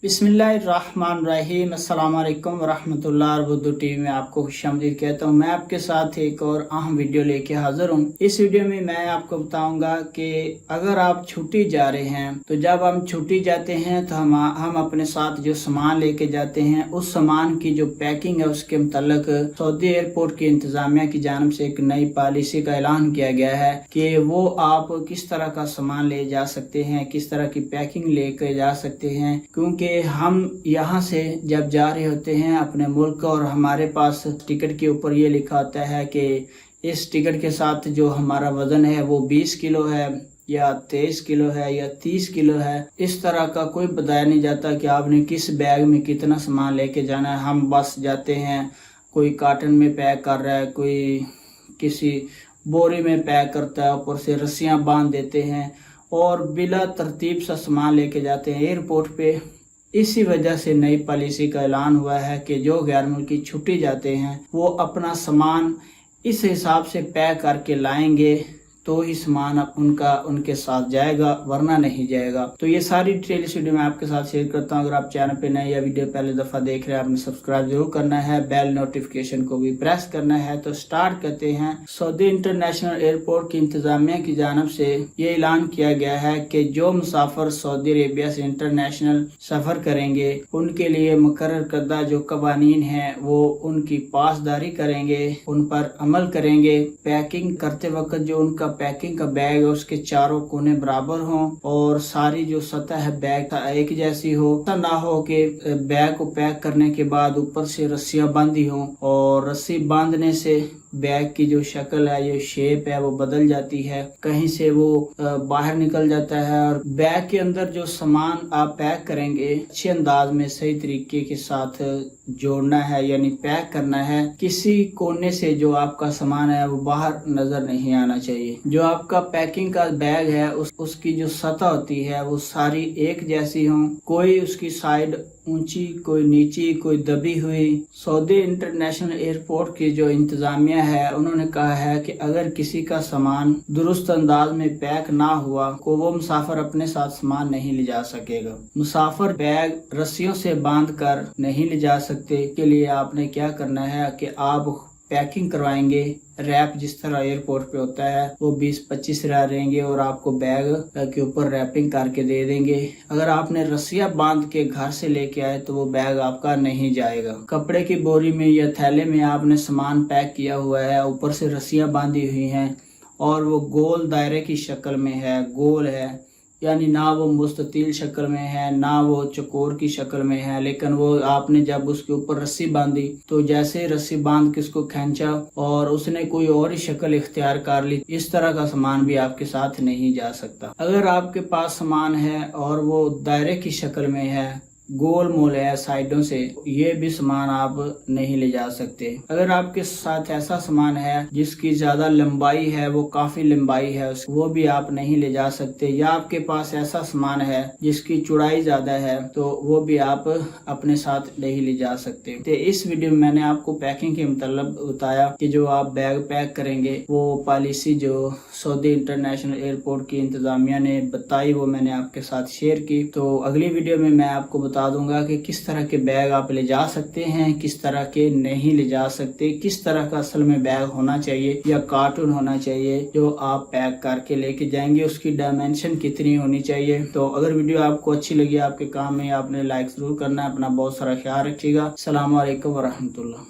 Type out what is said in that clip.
बिस्मिल्लाहिर्रहमानिर्रहीम। अस्सलाम वालेकुम वरहमतुल्लाह। बुद्धू टीवी में आपको खुशामदीद कहता हूँ। मैं आपके साथ एक और अहम वीडियो लेके हाजिर हूँ। इस वीडियो में मैं आपको बताऊंगा कि अगर आप छुट्टी जा रहे हैं तो जब हम छुट्टी जाते हैं तो हम अपने साथ जो सामान लेके जाते हैं उस सामान की जो पैकिंग है उसके मुतालिक सऊदी एयरपोर्ट की इंतजामिया की जानिब से एक नई पॉलिसी का ऐलान किया गया है कि वो आप किस तरह का सामान ले जा सकते हैं, किस तरह की पैकिंग लेके जा सकते हैं। क्योंकि हम यहाँ से जब जा रहे होते हैं अपने मुल्क और हमारे पास टिकट के ऊपर ये लिखा होता है कि इस टिकट के साथ जो हमारा वजन है वो 20 किलो है या 23 किलो है या 30 किलो है। इस तरह का कोई बताया नहीं जाता कि आपने किस बैग में कितना सामान लेके जाना है। हम बस जाते हैं, कोई कार्टन में पैक कर रहा है, कोई किसी बोरी में पैक करता है, ऊपर से रस्सियाँ बांध देते हैं और बिला तरतीब सा सामान लेके जाते हैं एयरपोर्ट पे। इसी वजह से नई पॉलिसी का ऐलान हुआ है कि जो गैर मुल्की छुट्टी जाते हैं वो अपना सामान इस हिसाब से पैक करके लाएंगे तो ही सामान उनके साथ जाएगा, वरना नहीं जाएगा। तो ये सारी डिटेल इस वीडियो में आपके साथ शेयर करता हूँ। अगर आप चैनल पे नए या वीडियो पहले दफा देख रहे हैं, आपने सब्सक्राइब जरूर करना है, बेल नोटिफिकेशन को भी प्रेस करना है। तो स्टार्ट करते हैं। सऊदी इंटरनेशनल एयरपोर्ट की इंतजामिया की जानिब से ये ऐलान किया गया है कि जो मुसाफिर सऊदी अरेबिया से इंटरनेशनल सफर करेंगे उनके लिए मुकर्रर करदा जो कवानीन है वो उनकी पासदारी करेंगे, उन पर अमल करेंगे। पैकिंग करते वक्त जो उनका पैकिंग का बैग है उसके चारों कोने बराबर हों और सारी जो सतह है बैग का एक जैसी हो। ऐसा ना हो कि बैग को पैक करने के बाद ऊपर से रस्सियां बांधी हों और रस्सी बांधने से बैग की जो शक्ल है, ये शेप है वो बदल जाती है, कहीं से वो बाहर निकल जाता है। और बैग के अंदर जो सामान आप पैक करेंगे अच्छे अंदाज में सही तरीके के साथ जोड़ना है, यानी पैक करना है। किसी कोने से जो आपका सामान है वो बाहर नजर नहीं आना चाहिए। जो आपका पैकिंग का बैग है उसकी जो सतह होती है वो सारी एक जैसी हो, कोई उसकी साइड ऊंची, कोई नीची, कोई दबी हुई। सऊदी इंटरनेशनल एयरपोर्ट की जो इंतजामिया है उन्होंने कहा है कि अगर किसी का सामान दुरुस्त अंदाज में पैक ना हुआ तो वो मुसाफिर अपने साथ सामान नहीं ले जा सकेगा। मुसाफिर बैग रस्सियों से बांध कर नहीं ले जा सकते। के लिए आपने क्या करना है कि आप पैकिंग करवाएंगे। रैप जिस तरह एयरपोर्ट पे होता है वो 20-25 रहेंगे और आपको बैग के ऊपर रैपिंग करके दे देंगे। अगर आपने रस्सियां बांध के घर से लेके आए तो वो बैग आपका नहीं जाएगा। कपड़े की बोरी में या थैले में आपने सामान पैक किया हुआ है, ऊपर से रस्सियां बांधी हुई हैं और वो गोल दायरे की शक्ल में है, गोल है, यानी ना वो मुस्ततील शक्ल में है ना वो चकोर की शक्ल में है, लेकिन वो आपने जब उसके ऊपर रस्सी बांधी तो जैसे रस्सी बांध के उसको खींचा और उसने कोई और ही शक्ल इख्तियार कर ली। इस तरह का सामान भी आपके साथ नहीं जा सकता। अगर आपके पास सामान है और वो दायरे की शक्ल में है, गोल मोल है साइडों से, ये भी सामान आप नहीं ले जा सकते। अगर आपके साथ ऐसा सामान है जिसकी ज्यादा लंबाई है, वो काफी लंबाई है, वो भी आप नहीं ले जा सकते। या आपके पास ऐसा सामान है जिसकी चौड़ाई ज्यादा है तो वो भी आप अपने साथ नहीं ले जा सकते। तो इस वीडियो में मैंने आपको पैकिंग के मतलब बताया कि जो आप बैग पैक करेंगे वो पॉलिसी जो सऊदी इंटरनेशनल एयरपोर्ट की इंतजामिया ने बताई वो मैंने आपके साथ शेयर की। तो अगली वीडियो में मैं आपको बता दूंगा कि किस तरह के बैग आप ले जा सकते हैं, किस तरह के नहीं ले जा सकते, किस तरह का असल में बैग होना चाहिए या कार्टून होना चाहिए जो आप पैक करके लेके जाएंगे, उसकी डायमेंशन कितनी होनी चाहिए। तो अगर वीडियो आपको अच्छी लगी, आपके काम में, आपने लाइक जरूर करना है। अपना बहुत सारा ख्याल रखिएगा। अस्सलाम वालेकुम वरहमतुल्लाह।